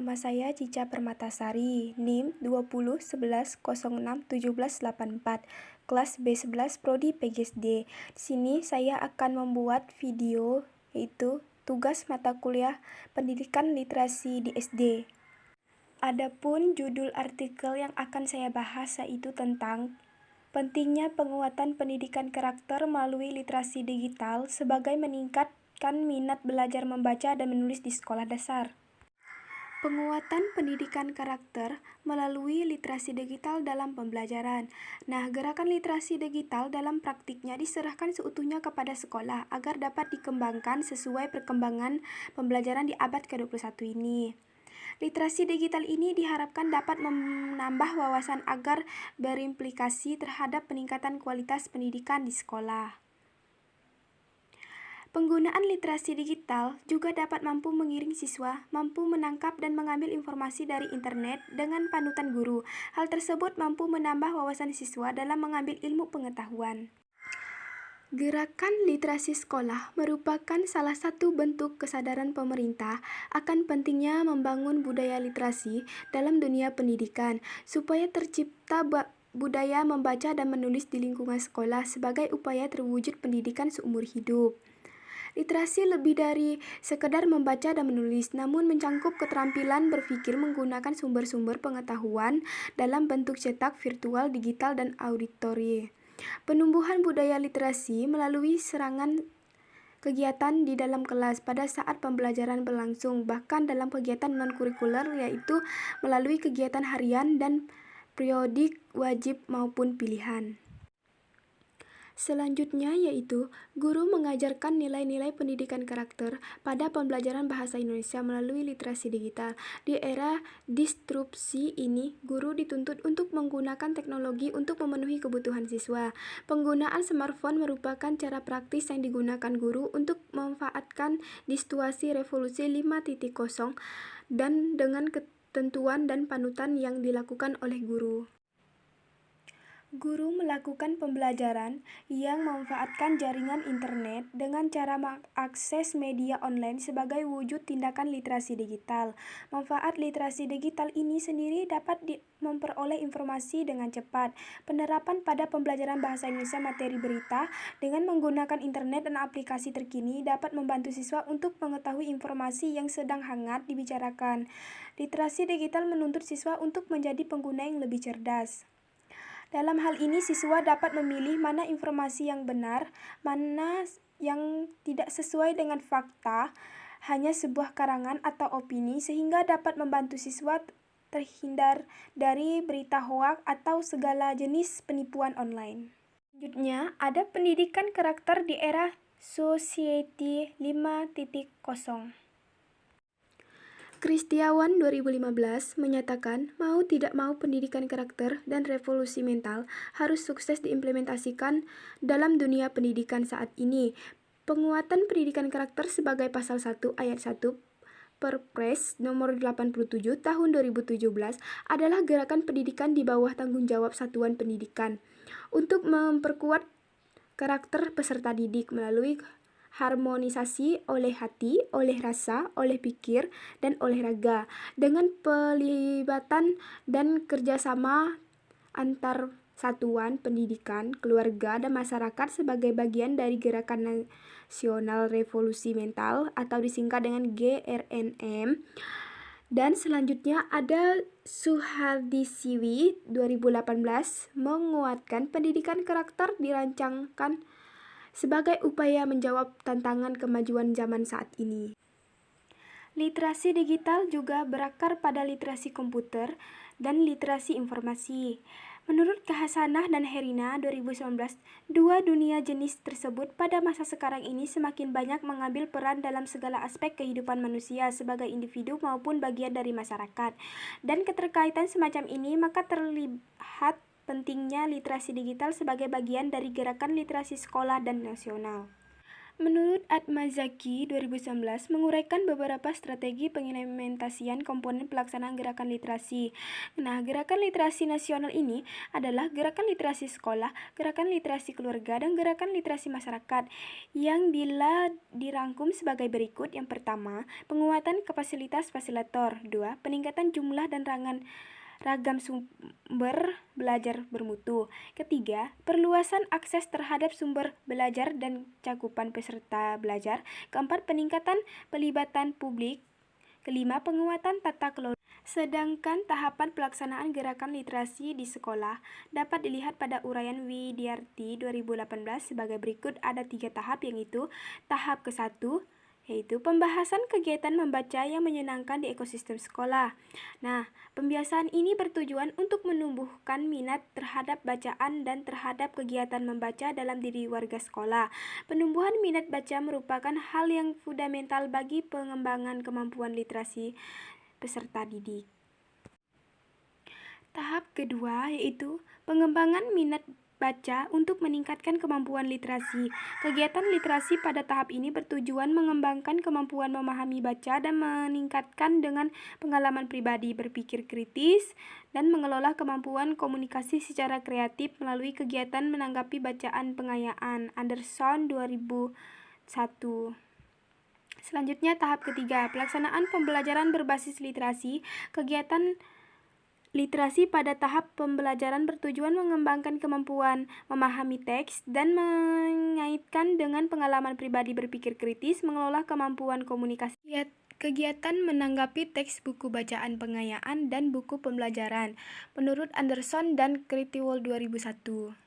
Nama saya Cica Permatasari, NIM 2011061784, kelas B11 Prodi PGSD. Di sini saya akan membuat video yaitu tugas mata kuliah Pendidikan Literasi di SD. Adapun judul artikel yang akan saya bahas yaitu tentang pentingnya penguatan pendidikan karakter melalui literasi digital sebagai meningkatkan minat belajar membaca dan menulis di sekolah dasar. Penguatan pendidikan karakter melalui literasi digital dalam pembelajaran. Nah, gerakan literasi digital dalam praktiknya diserahkan seutuhnya kepada sekolah agar dapat dikembangkan sesuai perkembangan pembelajaran di abad ke-21 ini. Literasi digital ini diharapkan dapat menambah wawasan agar berimplikasi terhadap peningkatan kualitas pendidikan di sekolah. Penggunaan literasi digital juga dapat mampu mengiring siswa, mampu menangkap dan mengambil informasi dari internet dengan panutan guru. Hal tersebut mampu menambah wawasan siswa dalam mengambil ilmu pengetahuan. Gerakan literasi sekolah merupakan salah satu bentuk kesadaran pemerintah akan pentingnya membangun budaya literasi dalam dunia pendidikan, supaya tercipta budaya membaca dan menulis di lingkungan sekolah sebagai upaya terwujud pendidikan seumur hidup. Literasi lebih dari sekedar membaca dan menulis, namun mencangkup keterampilan berpikir menggunakan sumber-sumber pengetahuan dalam bentuk cetak, virtual, digital, dan auditori. Penumbuhan budaya literasi melalui serangan kegiatan di dalam kelas pada saat pembelajaran berlangsung, bahkan dalam kegiatan non-kurikuler yaitu melalui kegiatan harian dan periodik wajib maupun pilihan. Selanjutnya yaitu guru mengajarkan nilai-nilai pendidikan karakter pada pembelajaran bahasa Indonesia melalui literasi digital. Di era disrupsi ini, guru dituntut untuk menggunakan teknologi untuk memenuhi kebutuhan siswa. Penggunaan smartphone merupakan cara praktis yang digunakan guru untuk memanfaatkan di situasi revolusi 5.0 dan dengan ketentuan dan panutan yang dilakukan oleh guru. Guru melakukan pembelajaran yang memanfaatkan jaringan internet dengan cara mengakses media online sebagai wujud tindakan literasi digital. Manfaat literasi digital ini sendiri dapat memperoleh informasi dengan cepat. Penerapan pada pembelajaran bahasa Indonesia materi berita dengan menggunakan internet dan aplikasi terkini dapat membantu siswa untuk mengetahui informasi yang sedang hangat dibicarakan. Literasi digital menuntut siswa untuk menjadi pengguna yang lebih cerdas. Dalam hal ini, siswa dapat memilih mana informasi yang benar, mana yang tidak sesuai dengan fakta, hanya sebuah karangan atau opini, sehingga dapat membantu siswa terhindar dari berita hoaks atau segala jenis penipuan online. Selanjutnya, ada pendidikan karakter di era Society 5.0. Kristiawan 2015 menyatakan mau tidak mau pendidikan karakter dan revolusi mental harus sukses diimplementasikan dalam dunia pendidikan saat ini. Penguatan pendidikan karakter sebagai pasal 1 ayat 1 Perpres nomor 87 tahun 2017 adalah gerakan pendidikan di bawah tanggung jawab Satuan Pendidikan untuk memperkuat karakter peserta didik melalui harmonisasi oleh hati, oleh rasa, oleh pikir, dan oleh raga, dengan pelibatan dan kerjasama antar satuan pendidikan, keluarga, dan masyarakat sebagai bagian dari Gerakan Nasional Revolusi Mental atau disingkat dengan GRNM. Dan selanjutnya ada Suhardisiwi 2018 menguatkan pendidikan karakter dirancangkan sebagai upaya menjawab tantangan kemajuan zaman saat ini. Literasi digital juga berakar pada literasi komputer dan literasi informasi. Menurut Hasanah dan Herina 2019, dua dunia jenis tersebut pada masa sekarang ini semakin banyak mengambil peran dalam segala aspek kehidupan manusia sebagai individu maupun bagian dari masyarakat. Dan keterkaitan semacam ini maka terlihat pentingnya literasi digital sebagai bagian dari gerakan literasi sekolah dan nasional. Menurut Atmazaki 2019 menguraikan beberapa strategi pengimplementasian komponen pelaksanaan gerakan literasi. Nah, gerakan literasi nasional ini adalah gerakan literasi sekolah, gerakan literasi keluarga, dan gerakan literasi masyarakat yang bila dirangkum sebagai berikut. Yang pertama, penguatan kapasitas fasilitator. 2. Peningkatan jumlah dan ragam sumber belajar bermutu. Ketiga, perluasan akses terhadap sumber belajar dan cakupan peserta belajar. Keempat, peningkatan pelibatan publik. Kelima, penguatan tata kelola. Sedangkan tahapan pelaksanaan gerakan literasi di sekolah dapat dilihat pada uraian Widyarti 2018 sebagai berikut. Ada 3 tahap, yaitu tahap ke-1 yaitu pembahasan kegiatan membaca yang menyenangkan di ekosistem sekolah. Nah, pembiasaan ini bertujuan untuk menumbuhkan minat terhadap bacaan dan terhadap kegiatan membaca dalam diri warga sekolah. Penumbuhan minat baca merupakan hal yang fundamental bagi pengembangan kemampuan literasi peserta didik. Tahap kedua yaitu pengembangan minat baca untuk meningkatkan kemampuan literasi. Kegiatan literasi pada tahap ini bertujuan mengembangkan kemampuan memahami baca dan meningkatkan dengan pengalaman pribadi berpikir kritis dan mengelola kemampuan komunikasi secara kreatif melalui kegiatan menanggapi bacaan pengayaan. Anderson 2001. Selanjutnya tahap ketiga, pelaksanaan pembelajaran berbasis literasi. Kegiatan literasi pada tahap pembelajaran bertujuan mengembangkan kemampuan memahami teks dan mengaitkan dengan pengalaman pribadi berpikir kritis, mengelola kemampuan komunikasi. Kegiatan menanggapi teks buku bacaan pengayaan dan buku pembelajaran menurut Anderson dan Critwell 2001.